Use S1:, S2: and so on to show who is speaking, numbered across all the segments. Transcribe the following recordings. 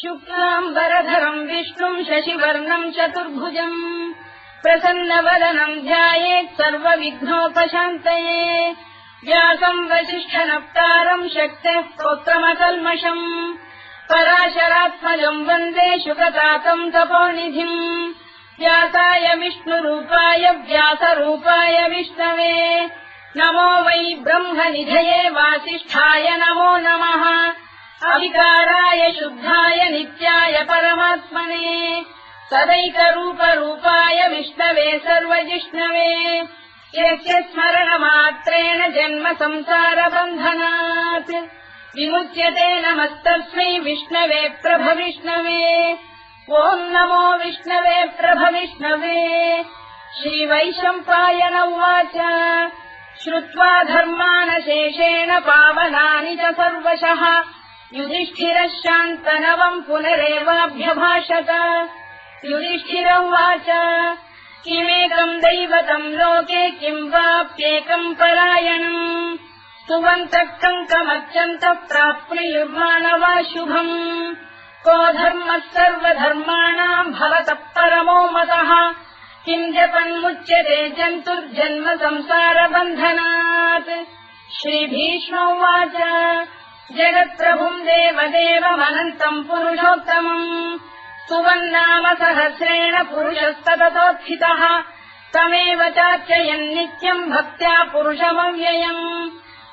S1: शुक्लाम्बरधरम् विष्णुम् शशिवर्णम् चतुर्भुजम् प्रसन्नवदनम् ध्यायेत् सर्वविघ्नोपशान्तये व्यासम् वसिष्ठनप्तारम् शक्तेः पौत्रमकल्मषम् पराशरात्मजम् वन्दे शुकतातम् तपोनिधिम् व्यासाय विष्णुरूपाय व्यासरूपाय विष्णवे नमो वै ब्रह्मनिधये वासिष्ठाय नमो नमः अविकाराय शुद्धाय नित्याय परमात्मने सदैकरूपरूपाय विष्णवे सर्वजिष्णवे यस्य स्मरणमात्रेण जन्म संसारबन्धनात् विमुच्यते नमस्तस्मै विष्णवे प्रभविष्णवे ॐ नमो विष्णवे प्रभविष्णवे श्रीवैशम्पायन उवाच श्रुत्वा धर्मानशेषेण पावनानि च सर्वशः युधिष्ठिरः शान्तनवम् पुनरेवाभ्यभाषत युधिष्ठिर उवाच किमेकम् दैवतम् लोके किम् वाप्येकम् परायणम् स्तुवन्तः कङ्कमर्चन्तः प्राप्नुयुर्मानवा शुभम् को धर्मः सर्वधर्माणाम् भवतः परमो मतः किम् जपन्मुच्यते जन्तुर्जन्म संसारबन्धनात् श्रीभीष्म उवाच जगत्प्रभुम् देवदेवमनन्तम् पुरुषोत्तमम् स्तुवन्नाम सहस्रेण पुरुषस्तततोत्थितः तमेव चार्चयन् नित्यम् भक्त्या पुरुषमव्ययम्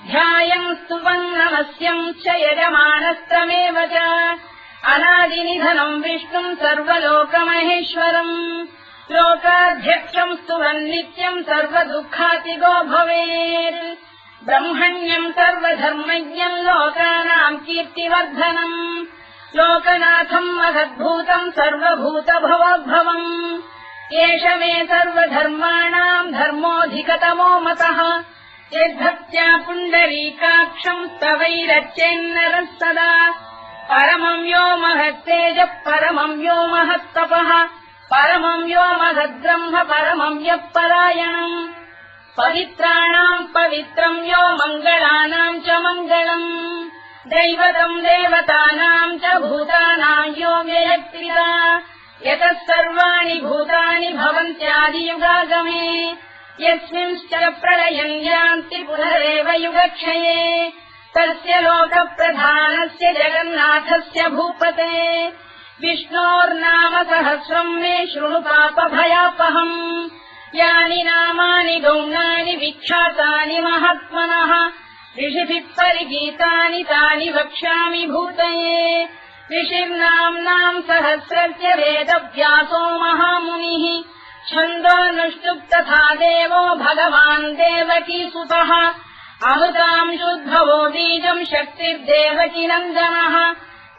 S1: ध्यायम् स्तुवन् नमस्यम् च यजमानस्तमेव च अनादिनिधनम् विष्णुम् सर्वलोकमहेश्वरम् लोकाध्यक्षम् स्तुवन् नित्यम् सर्वदुःखातिगो भवेत् ब्रह्मण्यम् सर्वधर्मज्ञम् लोकानाम् कीर्तिवर्धनम् लोकनाथम् महद्भूतम् सर्वभूतभवोद्भवम् एष मे सर्वधर्माणाम् धर्मोऽधिकतमो मतः यद्भक्त्या पुण्डरीकाक्षम् स्तवैरच्चेन्नरः सदा परमम् यो महत्तेजः परमम् यो महत्तपः परमम् यो महद्ब्रह्म परमम् यः परायणम् पवित्राणाम् पवित्रम् यो मङ्गलानाम् च मङ्गलम् दैवतम् देवतानाम् च भूतानाम् यो व्ययक्रिया यतः सर्वाणि भूतानि भवन्त्यादियुगागमे यस्मिंश्च प्रलयम् यान्ति पुनरेव युगक्षये तस्य लोकप्रधानस्य जगन्नाथस्य भूपते विष्णोर्नाम सहस्रम् मे शृणु पापभयापहम् यानि नामानि गौणानि विख्यातानि महात्मनः ऋषिभिः परिगीतानि तानि वक्ष्यामि भूतये ऋषिर्नाम्नाम् सहस्रस्य वेदव्यासो महामुनिः छन्दोऽनुष्टुप् तथा देवो भगवान् देवकीसुतः अमृताम् शुद्भवो बीजम् शक्तिर्देवकीनन्दनः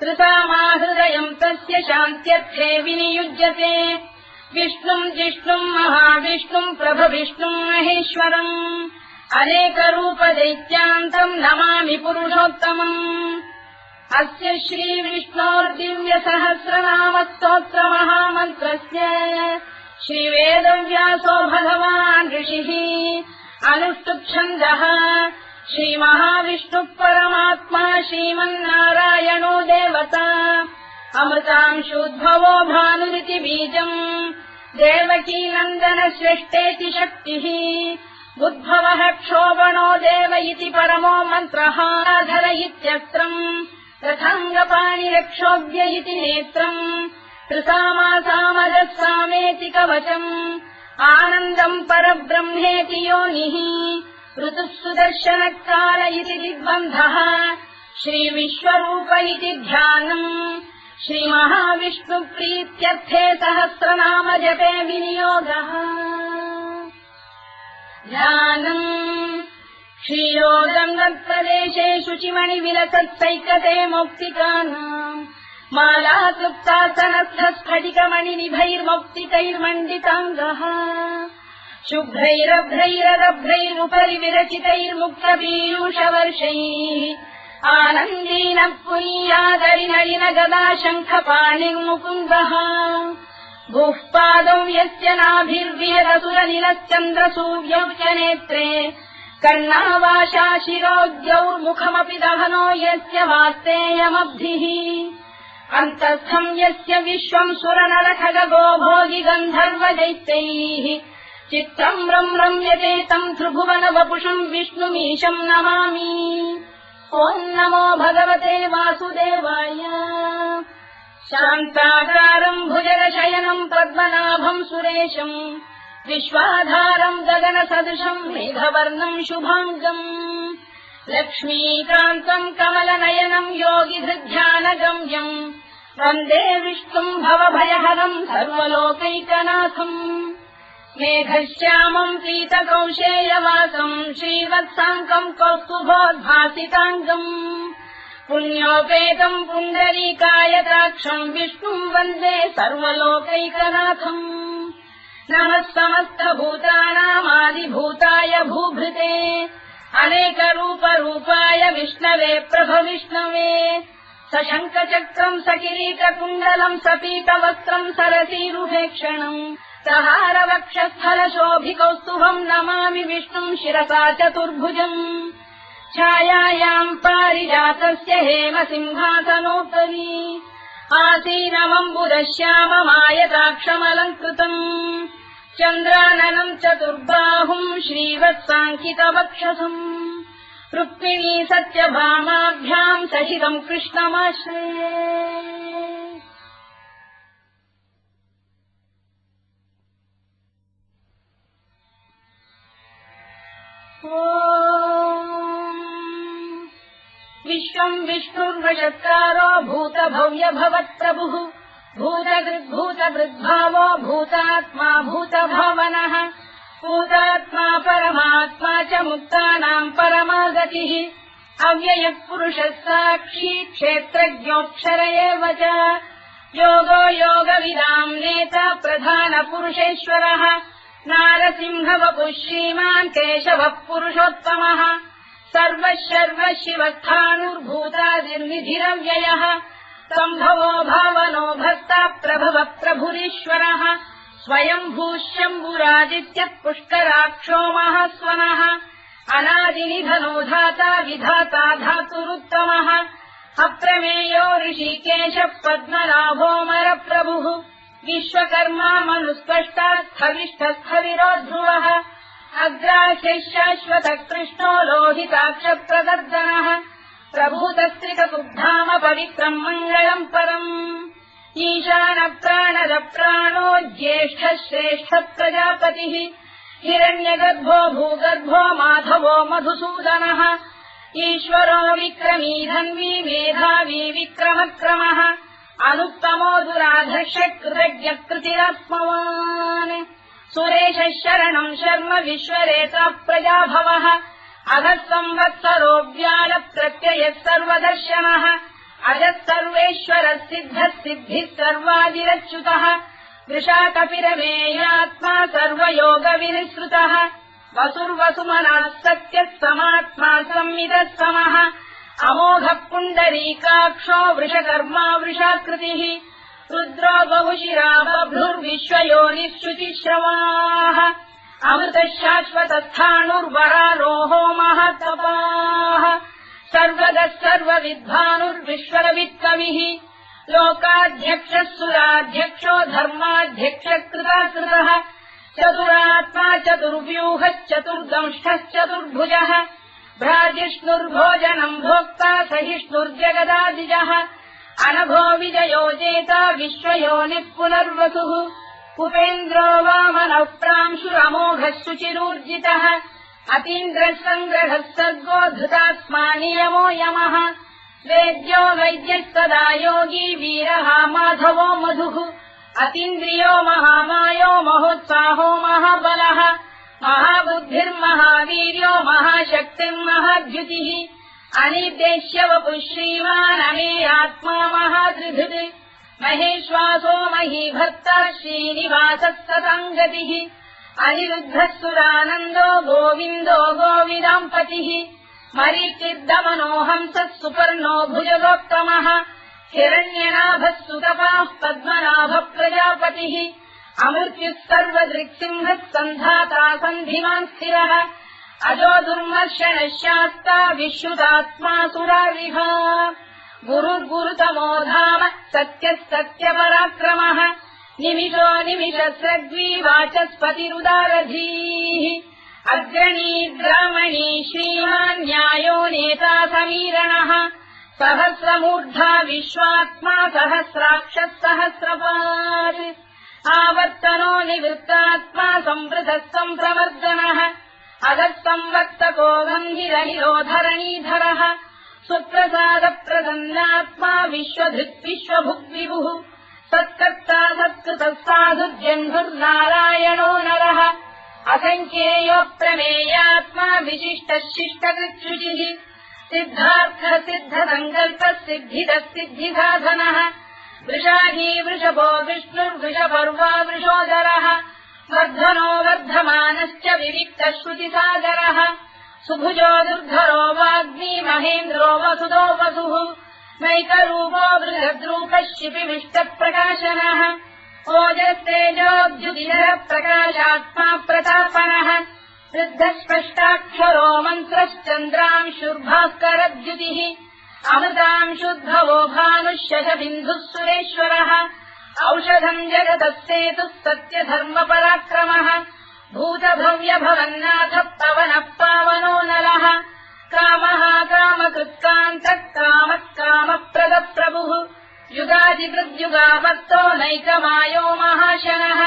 S1: त्रिसामाहृदयम् तस्य शान्त्यर्थे विनियुज्यते विष्णुम् जिष्णुम् महाविष्णुम् प्रभविष्णुम् महेश्वरम् अनेकरूपदैत्यान्तम् नमामि पुरुषोत्तमम् अस्य श्रीविष्णोर्दिव्यसहस्रनामस्तोत्रमहामन्त्रस्य श्रीवेदव्यासो भगवान् ऋषिः अनुष्टुप्छन्दः श्रीमहाविष्णुः परमात्मा श्रीमन्नारायणो देवता अमृतांशोद्भवो भानुरिति बीजम् देवकीनन्दनश्रेष्ठेति शक्तिः उद्भवः क्षोभणो देव इति परमो मन्त्रः धर इत्यस्त्रम् रथाङ्गपाणिरक्षोभ्य इति नेत्रम् त्रिसामासामजः सामेति कवचम् आनन्दम् परब्रह्मेति योनिः ऋतुः सुदर्शनकाल इति दिग्बन्धः श्रीविश्वरूप इति ध्यानम् श्रीमहाविष्णुप्रीत्यर्थे सहस्रनाम जपे विनियोगः ध्यानम् क्षीरोदङ्गप्रदेशे शुचिमणिविलसत्सैकते मौक्तिकानाम् मालाक्लुप्तासनस्थस्फटिकमणिनिभैर्मौक्तिकैर्मण्डिताङ्गः शुभ्रैरभ्रैररभ्रैरुपरि विरचितैर्मुक्तपीयूषवर्षैः आनन्दीनः पुनीयादरिनलिन गदा शङ्खपाणिर्मुकुन्दः भूः पादौ यस्य नाभिर्विहरसुरनिलश्चन्द्रसूर्यौ च नेत्रे कर्णावाशा शिरोद्यौर्मुखमपि दहनो यस्य वास्तेयमब्धिः अन्तस्थम् यस्य विश्वम् सुरनरखगो भोगि गन्धर्वदैत्यैः चित्रम् रम्यते तम् त्रिभुवन वपुषम् विष्णुमीशम् नमामि। ॐ नमो भगवते वासुदेवाय। शान्ताकारम् भुजगशयनम् पद्मनाभम् सुरेशम् विश्वाधारम् गगनसदृशम् मेघवर्णम् शुभाङ्गम् लक्ष्मीकान्तम् कमलनयनम् योगिहृध्यानगम्यम् वन्दे विष्णुम् भवभयहरम् सर्वलोकैकनाथम्। मेघश्यामम् पीतकौशेयवासम् श्रीवत्साङ्कम् कौस्तुभोद्भासिताङ्गम् पुण्योपेतम् पुण्डरीकायताक्षम् विष्णुम् वन्दे सर्वलोकैकनाथम्। नमः समस्तभूतानामादिभूताय भूभृते अनेकरूपरूपाय विष्णवे प्रभविष्णवे सशङ्खचक्रम् सकिरीटकुण्डलम् सपीतवस्त्रम् सरसीरुहेक्षणम् सहारवक्षस्थलशोभिकौस्तुभम् नमामि विष्णुम् शिरसा चतुर्भुजम्। छायायाम् पारिजातस्य हेमसिंहासनोपरि आसीनमम्बुदश्याममायताक्षमलङ्कृतम् चन्द्राननम् चतुर्बाहुम् श्रीवत्साङ्कितवक्षसम् रुक्मिणी सत्यभामाभ्याम् सहितम् कृष्णमाश्रये। विश्वम् विष्णुर्वषत्कारो भूतभव्य भवत्प्रभुः भूतभृद्भावो भूतात्मा भूतभावनः भूतात्मा परमात्मा च मुक्तानाम् परमागतिः अव्ययः पुरुषः साक्षी क्षेत्रज्ञोऽक्षर एव च योगो योगविदाम् नेता प्रधानपुरुषेश्वरः नारसिंहवपुः श्रीमान् केशवः पुरुषोत्तमः सर्वः शर्वः शिवस्थाणुर्भूतादिर्निधिरव्ययः सम्भवो भावनो भर्ता प्रभवः प्रभुरीश्वरः स्वयम्भूः शम्भुरादित्यः पुष्कराक्षो महास्वनः अनादिनिधनो धाता विधाता धातुरुत्तमः अप्रमेयो ऋषिकेशः पद्मनाभोऽमरप्रभुः विश्वकर्मा मनुस्पष्टा स्थविष्ठस्थविरो ध्रुवः अग्राह्यः शाश्वतः कृष्णो लोहिताक्षप्रदर्दनः प्रभूतस्त्रिकतुर्धाम पवित्रम् मङ्गलम् परम् ईशानप्राणदप्राणो ज्येष्ठः श्रेष्ठः प्रजापतिः हिरण्यगर्भो भूगर्भो माधवो मधुसूदनः ईश्वरो विक्रमी धन्वी मेधावी विक्रमक्रमः अनुत्तमो दुराधर्षः कृतज्ञः कृतिरात्मवान् सुरेशः शरणम् शर्म विश्वरेता प्रजाभवः अधः संवत्सरो व्यालप्रत्ययः सर्वदर्शनः अजः सर्वेश्वरः सिद्धः सिद्धिः सर्वादिरच्युतः वृषाकपिरमेयात्मा सर्वयोगविनिसृतः वसुर्वसुमनः सत्यः समात्मा संविदः समः अमोघः पुण्डरीकाक्षो वृषकर्मा वृषाकृतिः रुद्रो बहुशिरा बभ्रुर्विश्वयोनिः शुचिश्रवाः अमृतः शाश्वतस्थाणुर्वरारोहो महातपाः सर्वगः सर्वविद्वानुर्विश्वरवित्कविः लोकाध्यक्षः सुराध्यक्षो धर्माध्यक्षः कृताकृतः चतुरात्मा चतुर्व्यूहश्चतुर्दंष्टश्चतुर्भुजः भ्राजिष्णुर्भोजनम् भोक्ता सहिष्णुर्जगदादिजः अनघो विजयो जेता विश्वयोनिः पुनर्वसुः उपेन्द्रो वामनः प्रांशुरमोघः शुचिरूर्जितः अतीन्द्रः सङ्ग्रहः सर्गो धृतात्मा नियमो यमः वेद्यो वैद्यः सदा योगी वीरः माधवो मधुः अतीन्द्रियो महामायो महोत्साहो महाबलः महाबुद्धिर्महावीर्यो महाशक्तिर्महाद्युतिः अनिर्देश्य वपुः श्रीमान् अमेयात्मा महाधृधृत् महेश्वासो महीभर्ता श्रीनिवासः सताङ्गतिः अनिरुद्धः सुरानन्दो गोविन्दो गोविदाम्पतिः मरीचिर्दमनो हंसः सुपर्णो भुजगोत्तमः हिरण्यनाभः सुतपाः पद्मनाभः प्रजापतिः अमृत्युः सर्वदृक्सिंहः सन्धाता सन्धिमान् स्थिरः अजो दुर्मर्शनः शास्ता विश्रुतात्मा सुरारिः गुरुर्गुरुतमो धाम सत्यः सत्यपराक्रमः निमिषो निमिषस्रग्वी वाचस्पतिरुदारधीः अग्रणी ग्रामणी श्रीमान् न्यायो नेता समीरणः सहस्रमूर्धा विश्वात्मा सहस्राक्षः सहस्रपात् आवर्तनो निवृत्तात्मा संवृतः सम्प्रमर्दनः अधः संवर्तको गन्धिरनिरोधरणीधरः सुप्रसादप्रसन्नात्मा विश्वधृत् विश्वभुग्विभुः सत्कर्ता सत्कृतः साधुर्जह्नुर्नारायणो नरः असङ्ख्येयोऽप्रमेयात्मा विशिष्टः शिष्टकृच्छुचिः सिद्धार्थः सिद्धसङ्कल्पः सिद्धिदः सिद्धिसाधनः वृषाही वृषभो विष्णुर्वृषपर्वा वृषोदरः वर्धनो वर्धमानश्च विविक्तः श्रुतिसागरः सुभुजो दुर्धरो वाग्मी महेन्द्रो वसुदो वसुः नैकरूपो बृहद्रूपः शिपिविष्टप्रकाशनः ओजस्तेजोद्युतिधरः प्रकाशात्मा प्रतापनः वृद्धस्पष्टाक्षरो मन्त्रश्चन्द्रांशुर्भास्करद्युतिः अमृतांशुद्भवो भानुः शशबिन्दुः सुरेश्वरः औषधम् जगतः सेतुः सत्यधर्मपराक्रमः भूतभव्यभवन्नाथः पवनः पावनो नलः कामः कामकृत्कान्तः कामः कामप्रदप्रभुः युगादिकृद्युगावर्तो नैकमायो महाशनः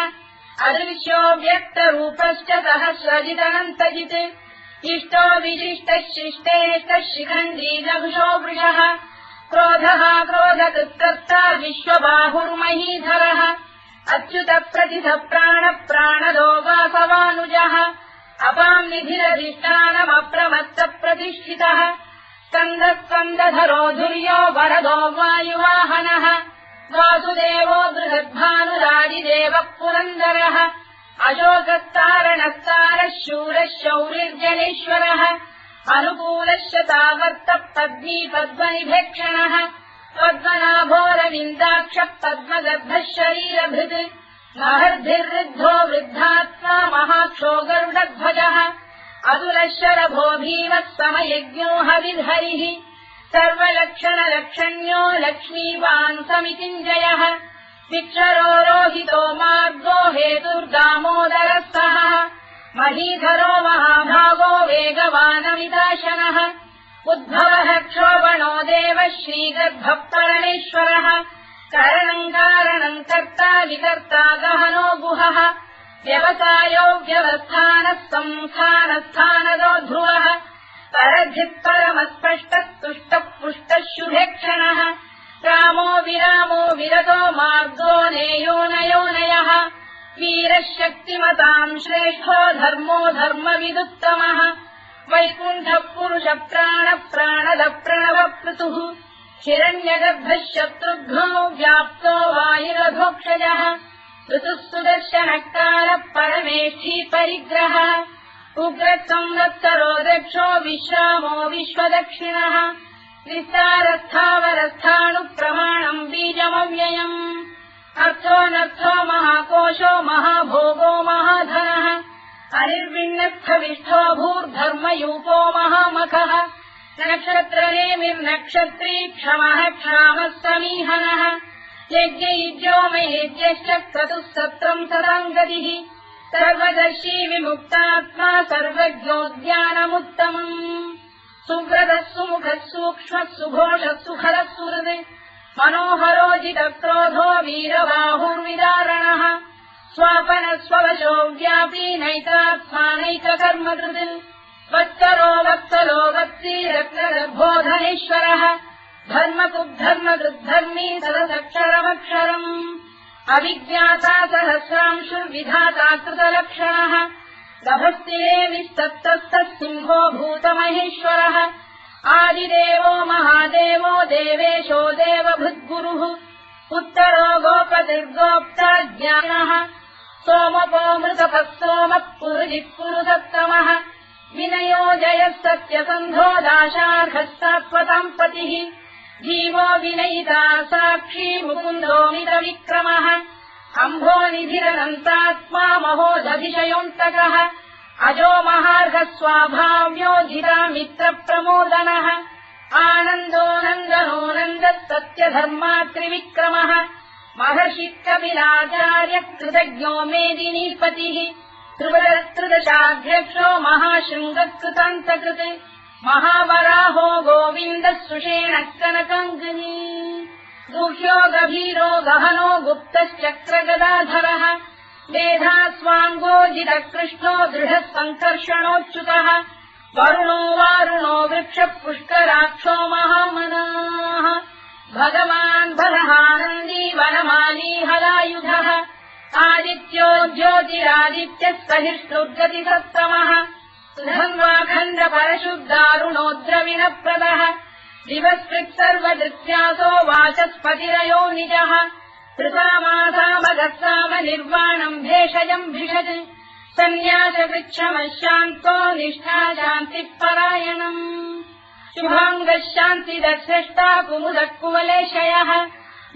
S1: अदृश्यो व्यक्तरूपश्च सहस्रजिदनन्तजित् इष्टो विशिष्टः शिष्टेष्टः शिखण्डी नभुषो वृषः क्रोधः क्रोधकृत्कर्ता विश्वबाहुर्महीधरः अच्युतः प्रतिथः प्राणः प्राणदो वासवानुजः अपाम् निधिरधिष्ठानमप्रमत्तप्रतिष्ठितः स्कन्दः स्कन्दधरो धुर्यो वरदो वायुवाहनः वासुदेवो बृहद्भानुरादिदेवः पुरन्दरः अशोकस्तारणस्तारः शूरः शौरिर्जनेश्वरः अनुकूलश्च तावर्तः पद्मी पद्मनिभेक्षणः पद्मनाभोरविन्दाक्षः पद्मगर्भः शरीरभृत् महर्धिर्वृद्धो वृद्धात्मा महाक्षो गरुडध्वजः अतुलः शरभो भीमः समयज्ञो हविर्हरिः सर्वलक्षणलक्षण्यो लक्ष्मीवान् समितिञ्जयः विक्षरो रोहितो मार्गो हेतुर्दामोदरः सहः महीधरो महाभागो वेगवानमिदाशनः उद्भवः क्षोभणो देवः श्रीगर्भः परमेश्वरः करणम् कारणम् कर्ता विकर्ता गहनो गुहः व्यवसायो व्यवस्थानः संस्थानस्थानदो ध्रुवः परधिः परमस्पष्टः तुष्टः पुष्टः शुभेक्षणः रामो विरामो विरतो मार्गो नेयोनयोनयः वीरः शक्तिमताम् श्रेष्ठो धर्मो धर्मविदुत्तमः वैकुण्ठः पुरुषः प्राणः प्राणदः प्रणवपृतुः हिरण्यगर्भः शत्रुघ्नो व्याप्तो वायुरधोक्षजः ऋतुः सुदर्शनः कालः परमेष्ठी परिग्रहः उग्रः संवत्सरो दक्षो विश्रामो विश्वदक्षिणः विस्तारस्थावरस्थाणुप्रमाणम् बीजमव्ययम् अर्थोऽनर्थो महाकोशो महाभोगो महाधनः अनिर्विण्णस्थविष्ठो भूर्धर्मयूपो महामखः नक्षत्रनेमिर्नक्षत्री क्षमः क्षामः समीहनः यज्ञयुज्यो महेज्यश्च क्रतुः सत्रम् सदाम् गतिः सर्वदर्शी विमुक्तात्मा सर्वज्ञोद्यानमुत्तमम् सुव्रतः सुमुखः सूक्ष्मः सुघोषः सुखदः सुहृत् मनोहरोजितक्रोधो वीरबाहुर्विदारणः स्वापनः स्ववशो व्यापी नैतात्मानैककर्मकृत् वत्सरो वत्सलो वत्सी रत्नगर्भोधनेश्वरः धर्मकुद्धर्मकृद्धर्मी सदसक्षरमक्षरम् अविज्ञाता सहस्रांशुर्विधाता कृतलक्षणः गभस्तिरेविस्तप्तः सिंहो भूतमहेश्वरः आदिदेवो महादेवो देवेशो देवभृद्गुरुः उत्तरो गोपतिर्गोप्ता ज्ञानः सोमपो मृतपः सोमः पुरुजिः पुरुषोत्तमः विनयो जयः सत्यसन्धो दाशार्हः सात्वताम् पतिः जीवो विनयिता साक्षी मुकुन्दोमितविक्रमः अम्भोनिधिरनन्तात्मा महोदधिशयोऽन्तकः अजो महार्घः स्वाभाव्यो जिता मित्रप्रमोदनः आनन्दो नन्दनो नन्दः सत्यधर्मा त्रिविक्रमः महर्षिकपिलाचार्य कृतज्ञो मेदिनीपतिः त्रिदशाध्यक्षो महाशृङ्गकृतान्तकृत् महावराहो गोविन्दः सुषेणः कनकाङ्गनी गुह्यो गभीरो गहनो गुप्तश्चक्रगदाधरः मेधास्वाङ्गोजितः कृष्णो दृढः सङ्कर्षणोच्युतः वरुणो वारुणो वृक्षः पुष्कराक्षो महामनाः भगवान् बलहानन्दी वनमाली हलायुधः आदित्यो ज्योतिरादित्यः सहिष्णुर्गतिसत्तमः सुधन्वाखण्डपरशुद्धारुणोद्रविणप्रदः दिवस्कृत् सर्वदृत्यासो वाचस्पतिरयो निजः कृतामासामगस्साम निर्वाणम् भेषजम् भिषज सन्न्यासवृक्षमशान्तो निष्ठा शान्तिः परायणम् शुभाङ्गः शान्तिदश्रेष्टा कुमुदः कुवलेशयः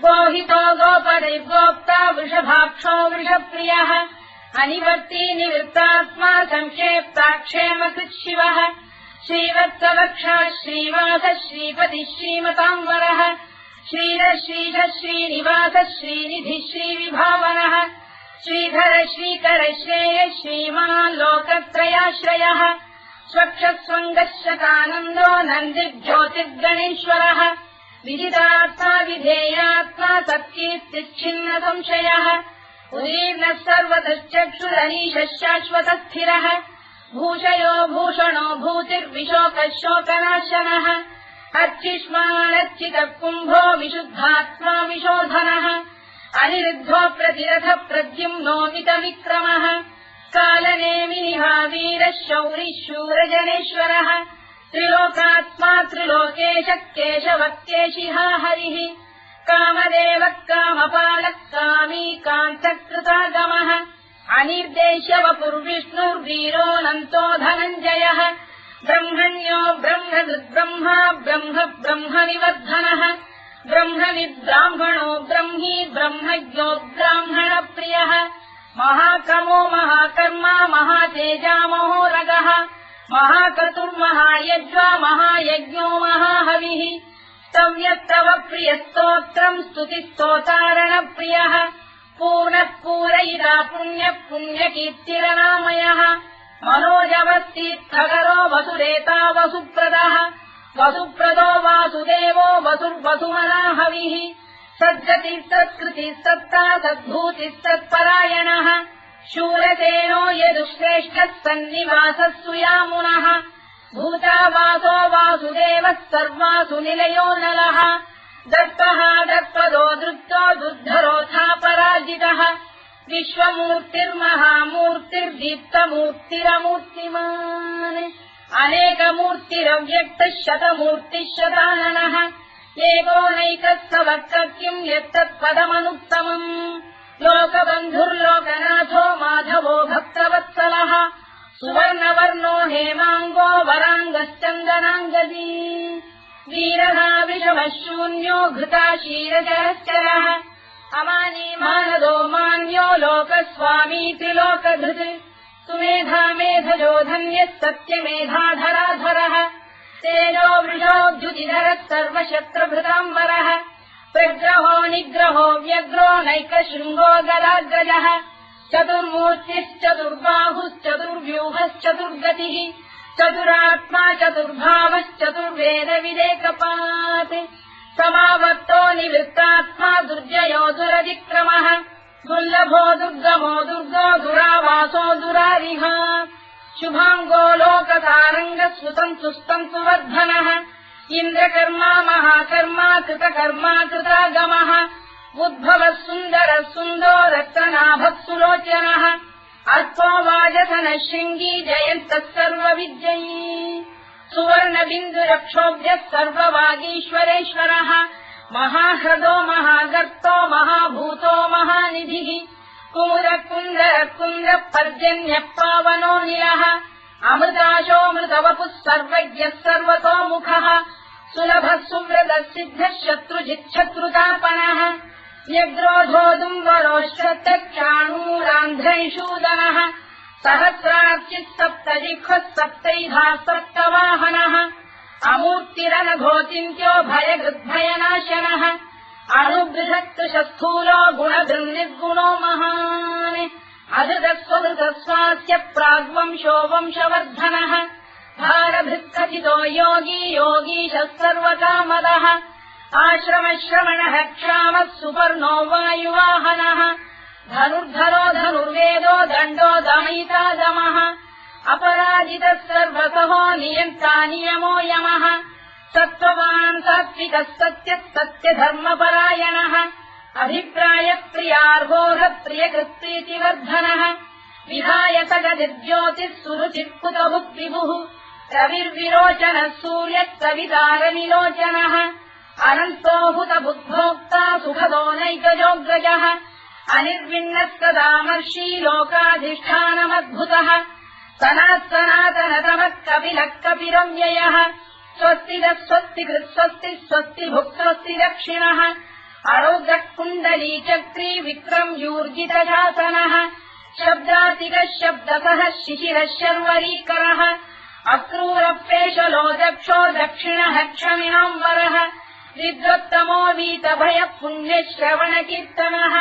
S1: गोहितो गोपदैर्गोप्ता वृषभाक्षो वृषप्रियः अनिवर्ती निवृत्तात्मा संक्षेप्ताक्षेमकृत् शिवः श्रीवत्सवक्षः श्रीवासः श्रीपतिः श्रीमताम्बरः श्रीधः श्रीधः श्रीनिवासः श्रीनिधिः श्रीविभावनः श्रीधर श्रीकर श्रेयः श्रीमान् लोकत्रयाश्रयः स्वक्षस्वङ्गः शतानन्दो नन्दिर्ज्योतिर्गणेश्वरः विदितात्मा विधेयात्मा तत्कीर्तिच्छिन्न संशयः उदीर्णः सर्वतश्चक्षुरनीशः शाश्वतस्थिरः भूषयो भूषणो भूतिर्विशोकः शोकनाशनः अर्चिष्मानर्चितः कुम्भो विशुद्धात्मा विशोधनः अनिरुद्धो प्रतिरथ प्रद्युम्नोमितविक्रमः कालनेमिनिहावीरः शौरिः शूरजनेश्वरः त्रिलोकात्मा त्रिलोकेशः केशवः केशिहा हरिः कामदेवः कामपालः कामी कान्तकृतागमः अनिर्देश्य वपुर्विष्णुर्वीरोऽनन्तो धनञ्जयः ब्रह्मण्यो ब्रह्मकृद्ब्रह्मा ब्रह्म ब्रह्मनिवर्धनः ब्रह्मविद्ब्राह्मणो ब्रह्मी ब्रह्मज्ञो ब्राह्मणप्रियः महाक्रमो महाकर्मा महातेजा महोरगः महाक्रतुर्महायज्वा महायज्ञो महाहविः स्तव्यस्तव प्रियस्तोत्रम् स्तुतिस्तोतारणप्रियः पूर्णः पूरयिता पुण्यः पुण्यकीर्तिरनामयः मनोजवस्तीर्थकरो वसुरेता वसुप्रदः वसुप्रदो वासुदेवो वसुर्वसुमनाहविः सद्गतिः सत्कृतिः सत्ता सद्भूतिः सत्परायणः शूरसेनो यदुश्रेष्ठः सन्निवासः सुयामुनः भूतावासो वासुदेवः सर्वासु निलयो नलः दत्तः दत्पदो दृप्तो दुर्धरोऽथापराजितः विश्वमूर्तिर्महामूर्तिर्दीप्तमूर्तिरमूर्तिमान् अनेकमूर्तिरव्यक्तः शतमूर्तिः शताननः एकोनैकः सवक्तः किम् यत्तत्पदमनुत्तमम् लोकबन्धुर्लोकनाथो माधवो भक्तवत्सलः सुवर्णवर्णो हेमाङ्गो वराङ्गश्चन्दनाङ्गदी वीरः विषमः शून्यो घृता क्षीरजरश्चरः अमानी मानदो मान्यो लोकस्वामी त्रिलोकधृत् सुमेधा मेधजो धन्यः सत्यमेधाधराधरः तेजो वृषोऽद्युतिधरः सर्वशत्रुभृताम्बरः प्रग्रहो निग्रहो व्यग्रो नैकशृङ्गो गदाग्रजः चतुर्मूर्तिश्चतुर्बाहुश्चतुर्व्यूहश्चतुर्गतिः चतुरात्मा चतुर्भावश्चतुर्वेदविदेकपात् समावर्तो निवृत्तात्मा दुर्जयो दुरतिक्रमः दुर्लभो दुर्गमो दुर्गो दुरावासो दुरारिः शुभाङ्गो लोकतारङ्गः सुतन्तु वर्धनः इन्द्रकर्मा महाकर्मा कृतकर्मा कृतागमः उद्भवः सुन्दरः सुन्दो रक्तनाभः सुलोचनः अर्थो वाजसनः शृङ्गी जयन्तः सर्वविद्ययी सुवर्णबिन्दुरक्षोभ्यः सर्ववागीश्वरेश्वरः महाह्रदो महागर्तो महाभूतो महानिधिः कुमुदकुन्दरकुन्दः पर्जन्यः पावनो निलः अमृताशोऽमृतवपुः सर्वज्ञः सर्वतोमुखः सुलभः सुव्रतः सिद्धः शत्रुजिच्छत्रुतापनः अमूर्तिरनघोचिन्त्यो भयगृद्भयनाशनः अणुबृहत्कृशस्थूलो गुणभृन्निर्गुणो महान् अधृतस्वधृतस्वास्य प्राग्वंशो वंशवर्धनः भारभृत्कथितो योगी योगीशः सर्वकामदः आश्रमश्रवणः क्षामः सुपर्णो वायुवाहनः धनुर्धरो धनुर्वेदो दण्डो दमयिता दमः अपराजितः सर्वतः नियन्ता नियमो यमः सत्त्ववान् सात्विकः सत्यः सत्यधर्मपरायणः अभिप्रायप्रियार्होः प्रियकृत्प्रीतिवर्धनः विधायतगतिर्ज्योतिः सुरुचित्कुतभुक्विभुः रविर्विरोचनः सूर्यः कवितारविलोचनः अनन्तो हुतबुद्भोक्ता सुखदो नैकजोऽग्रजः अनिर्विण्णः सदामर्षी लोकाधिष्ठानमद्भुतः सनातनतमः कपिलः कपिरव्ययः स्वस्तिदः स्वस्तिकृत् स्वस्ति स्वस्तिभुक् स्वस्ति दक्षिणः अरौद्रः कुण्डली चक्री विक्रम्यूर्जितशासनः शब्दातिकः शब्दसः शिशिरः शर्वरीकरः अक्रूरप्रेषलो दक्षो दक्षिणः क्षमिणाम्बरः विद्वत्तमो वीतभयः पुण्यश्रवणकीर्तनः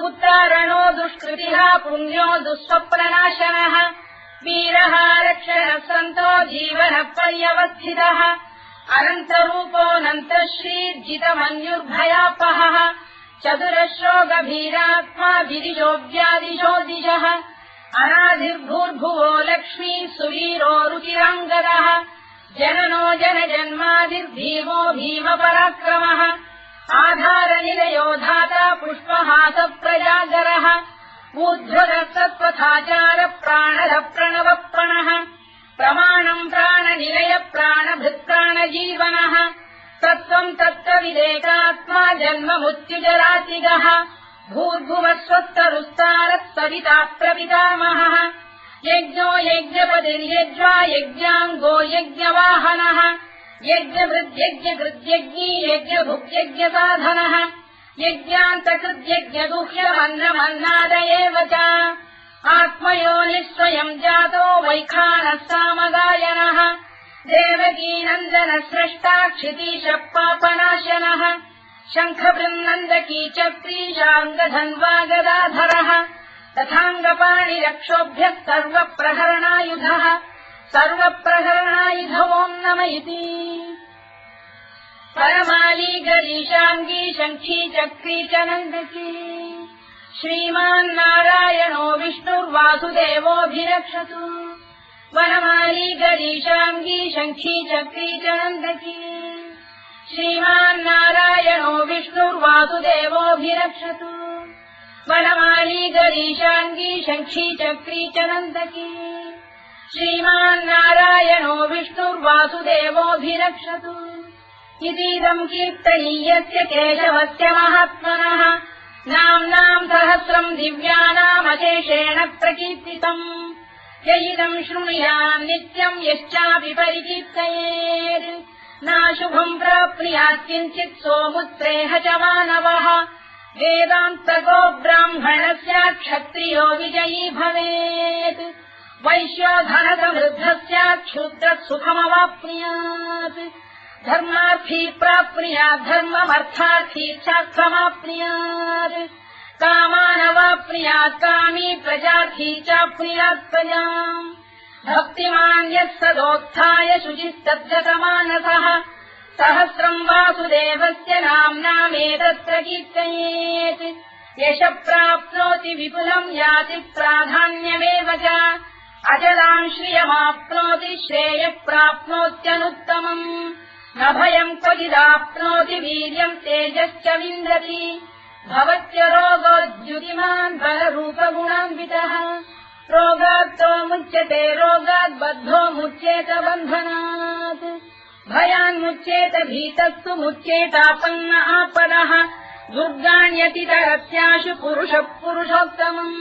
S1: उत्तारणो दुष्कृतिः पुण्यो दुःस्वप्ननाशनः वीरः रक्षणः सन्तो जीवनः पर्यवस्थितः अनन्तरूपोऽनन्तश्रीर्जितमन्युर्भयापहः चतुरश्रो गभीरात्मा विदिशो व्यादिशो दिशः अनाधिर्भूर्भुवो लक्ष्मी सुवीरो रुचिराङ्गदः जननो जनजन्मादिर्भीमो भीमपराक्रमः आधारनिलयो धाता पुष्पहासप्रजागरः ऊर्ध्वरः सत्त्वथाचार प्राणः प्रणवप्रणः प्रमाणम् प्राणनिलय प्राणभृत्प्राणजीवनः तत्त्वम् तत्त्वविदेकात्मा जन्ममृत्युजरातिगः भूर्भुवः स्वस्तरुस्तारः सविता प्रपितामहः यज्ञो यज्ञपतिर्यज्वा यज्ञाङ्गो यज्ञवाहनः यज्ञभृद्यज्ञकृद्यज्ञी यज्ञभुक्यज्ञसाधनः यज्ञान्तकृद्यज्ञगुह्यमन्नमन्नाद एव च आत्मयोनिः स्वयम् जातो वैखानः सामगायनः देवकीनन्दनः स्रष्टा क्षितीशः पापनाशनः शङ्खबृन्नन्दकी चक्रीशाङ्गधन्वा गदाधरः तथाङ्गपाणिरक्षोभ्यः सर्वप्रहरणायुधः सर्वप्रहरणायुध ओम् नम इति परमाली गरीशाङ्गी शङ्खी चक्री च नन्दकी श्रीमान्नारायणो विष्णुर्वासुदेवोऽभिरक्षतु वनमाली गरीशाङ्गी शङ्खी चक्री च नन्दकी श्रीमान्नारायणो विष्णुर्वासुदेवोऽभिरक्षतु वनमाली गरीशाङ्गी शङ्खी चक्री च नन्दकी श्रीमान्नारायणो विष्णुर्वासुदेवोऽभिरक्षतु इतीदम् कीर्तनीयस्य केशवस्य महात्मनः नाम्नाम् सहस्रम् दिव्यानामशेषेण प्रकीर्तितम् य इदम् शृणुयाम् नित्यम् यश्चापि परिकीर्तयेत् नाशुभम् प्राप्नुयात् किञ्चित् सोमुत्रेह च मानवः वेदान्तको ब्राह्मणस्य क्षत्रियो विजयी भवेत् वैश्यो धनसमृद्धस्य क्षुद्रः सुखमवाप्नुयात् धर्मार्थी प्राप्नुयात् धर्ममर्थार्थी चार्थमाप्नुयात् कामानवाप्नुयात् कामी प्रजार्थी चाप्नुयात् प्रजाम् भक्तिमान् यः सदोत्थाय शुचिस्तद्गतमानसः सहस्रम् वासुदेवस्य नाम्नामेतत्र कीर्तयेत् यशः प्राप्नोति विपुलम् याति प्राधान्यमेव च अचलाम् श्रियमाप्नोति श्रेयः प्राप्नोत्यनुत्तमम् न भयम् क्वचिदाप्नोति वीर्यम् तेजश्च विन्दति भवत्य रोगोद्युतिमान् बलरूपगुणान्वितः रोगात्तो मुच्यते रोगात् बद्धो मुच्येत बन्धनात् भयान्मुच्येत भीतस्तु मुच्येतापन्न आपदः दुर्गाण्यतितरत्याशु पुरुषः पुरुषोत्तमम्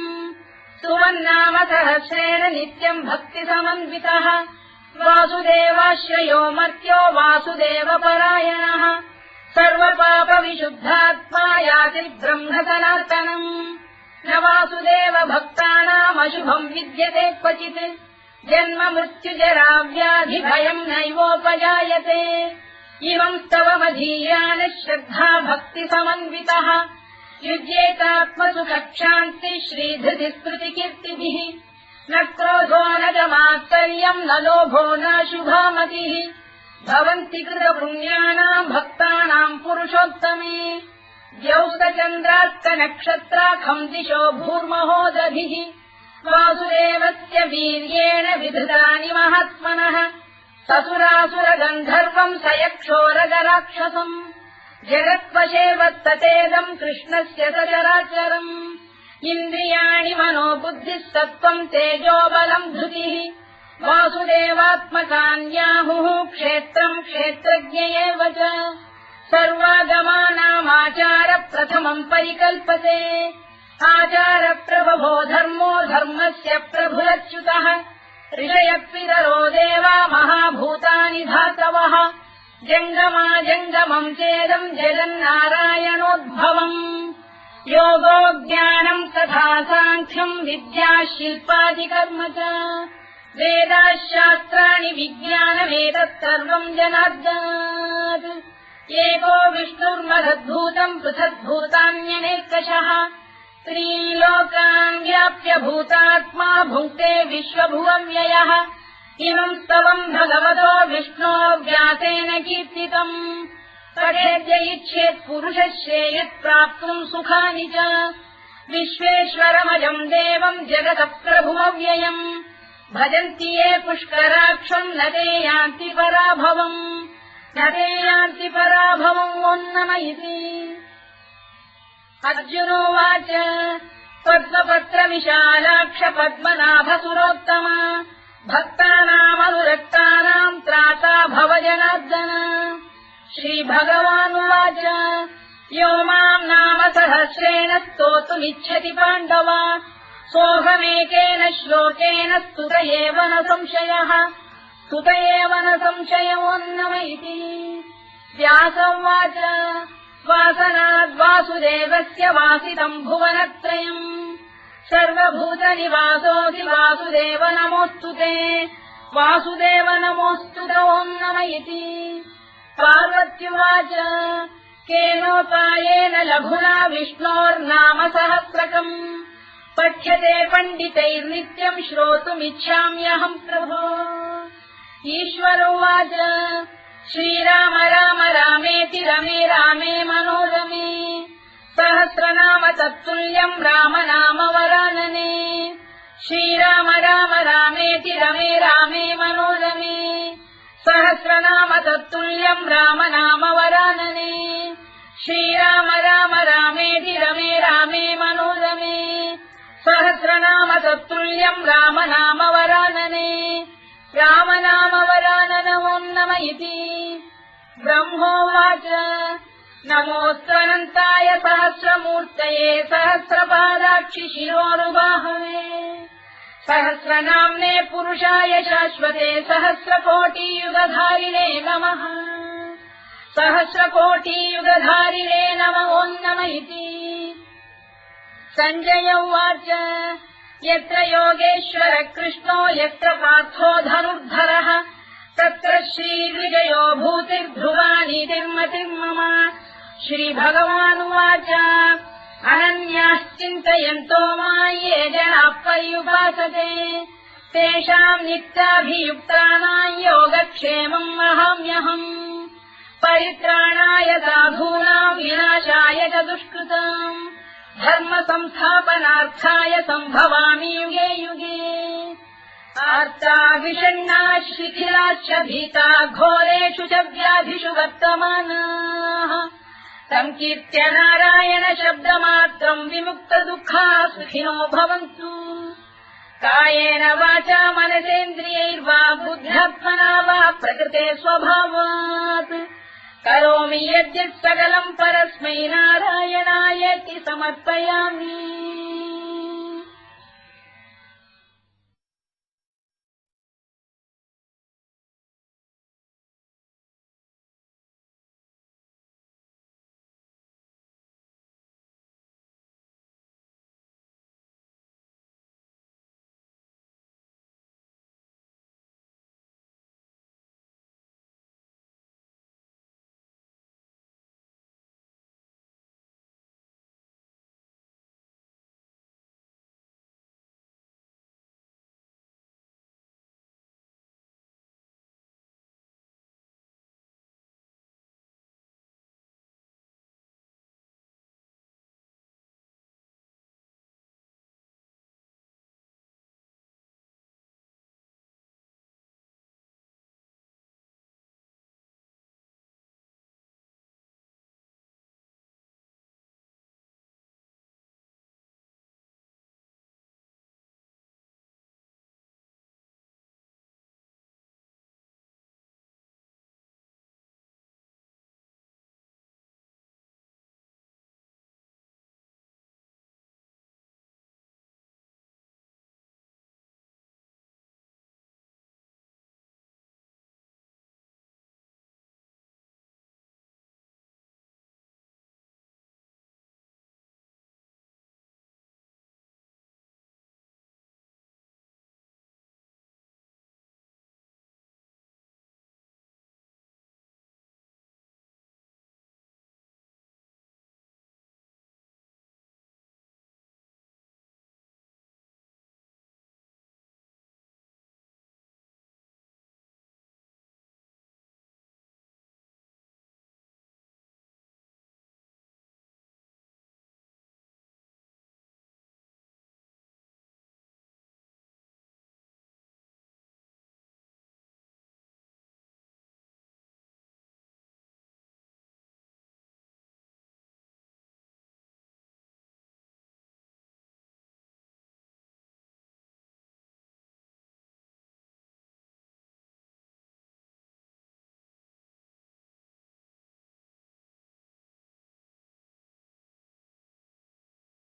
S1: सुवन्नाम सहस्रेण नित्यम् भक्तिसमन्वितः वासुदेवाश्रयो मर्त्यो वासुदेवपरायणः सर्वपापविशुद्धात्मा याति ब्रह्म सनातनम् न वासुदेव भक्तानामशुभम् विद्यते क्वचित् जन्म मृत्युजरा व्याधि भयम् नैवोपजायते इमम् स्तवमधीयान श्रद्धा भक्ति समन्वितः युज्येतात्मसु कक्षान्ति श्रीधृति स्मृति कीर्तिभिः न क्रोधो न च मात्सर्यम् न लोभो न शुभामतिः भवन्ति कृतपुण्यानाम् भक्तानाम् पुरुषोत्तमे द्यौस्तचन्द्रास्तनक्षत्राखम् दिशो भूर्महो दधिः वासुदेवस्य वीर्येण विधृतानि महात्मनः ससुरासुरगन्धर्वम् स यक्षोरगराक्षसम् जगत्वशे वत्ततेदम् कृष्णस्य सचराचरम् इन्द्रियाणि मनो बुद्धिः सत्त्वम् तेजोबलम् धृतिः वासुदेवात्मकान्याहुः क्षेत्रम् क्षेत्रज्ञ एव च सर्वागमानामाचार प्रथमम् परिकल्पते आचारप्रभवो धर्मो धर्मस्य प्रभुरच्युतः ऋषयपितरो देवा महाभूतानि धातवः जङ्गमा जङ्गमम् चेदम् जगन्नारायणोद्भवम् योगो ज्ञानम् तथा साङ्ख्यम् विद्या शिल्पादिकर्म च वेदाः शास्त्राणि विज्ञानमेतत् सर्वम् जनार्दनात् एको विष्णुर्महद्भूतम् पृथग्भूतान्यनेकशः त्रीन् लोकान् व्याप्य भूतात्मा भुङ्क्ते विश्वभुवव्ययः इमम् स्तवम् भगवतो विष्णो व्यासेन कीर्तितम् पठेद्य इच्छेत् पुरुषः श्रेयत् प्राप्तुम् सुखानि च विश्वेश्वरमजम् देवम् जगतः प्रभुमव्ययम् भजन्ति ये पुष्कराक्षम् न ते यान्ति पराभवम् न ते यान्ति पराभवम् ओन्नम इति अर्जुनोवाच पद्मपत्र विशालाक्ष पद्मनाभसुरोत्तम भक्तानामनुरक्तानाम् त्राता भव जनार्दन श्रीभगवानुवाच यो माम् नाम सहस्रेण स्तोतुमिच्छति पाण्डव सोऽहमेकेन श्लोकेन स्तुत एव न संशयः स्तुत एव न संशयोऽन्नम इति व्यासोवाच वासनाद्वासुदेवस्य वासितम् भुवनत्रयम् सर्वभूतनिवासोऽसि वासुदेव नमोऽस्तु ते वासुदेव नमोऽस्तु ते ओन्नम इति पार्वत्युवाच केनोपायेन लघुना विष्णोर्नाम सहस्रकम् पठ्यते पण्डितैर्नित्यम् श्रोतुमिच्छाम्यहम् प्रभो ईश्वरोवाच श्रीराम राम रामेति रमे रामे मनोरमे सहस्रनाम तत्तुल्यम् राम नाम वरानने श्रीराम राम रामेति रमे रामे मनोरमे सहस्रनाम तत्तुल्यम् राम नाम वरानने श्रीराम राम रामेति रमे रामे मनोरमे सहस्रनाम तत्तुल्यम् राम नाम वरानने राम नाम वराननमोन्नम इति ब्रह्मोवाच नमोऽस्त्वनन्ताय सहस्रमूर्तये सहस्रपादाक्षि शिरोरुबाहवे सहस्रनाम्ने पुरुषाय शाश्वते सहस्रकोटियुगधारिणे नमः सहस्रकोटियुगधारिणे नमोऽन्नम इति सञ्जय उवाच यत्र योगेश्वर कृष्णो यत्र पार्थो धनुर्धरः तत्र श्रीविजयो भूतिर्ध्रुवानीतिर्मतिर्मम श्रीभगवानुवाच अनन्याश्चिन्तयन्तो मां ये जनाः पर्युपासते तेषाम् नित्याभियुक्तानाम् योगक्षेमम् वहाम्यहम् परित्राणाय साधूनाम् विनाशाय च दुष्कृताम् धर्म संस्थापनार्थाय सम्भवामि युगे युगे आर्ता विषण्णाः शिथिलाश्च भीता घोरेषु च व्याधिषु वर्तमानाः संकीर्त्य नारायण शब्दमात्रम् विमुक्त दुःखाः सुखिनो भवन्तु कायेन वाचा मनसेन्द्रियैर्वा बुद्ध्यात्मना वा प्रकृते स्वभावात् करोमि यद्यत् सकलम् परस्मै नारायणायेति समर्पयामि।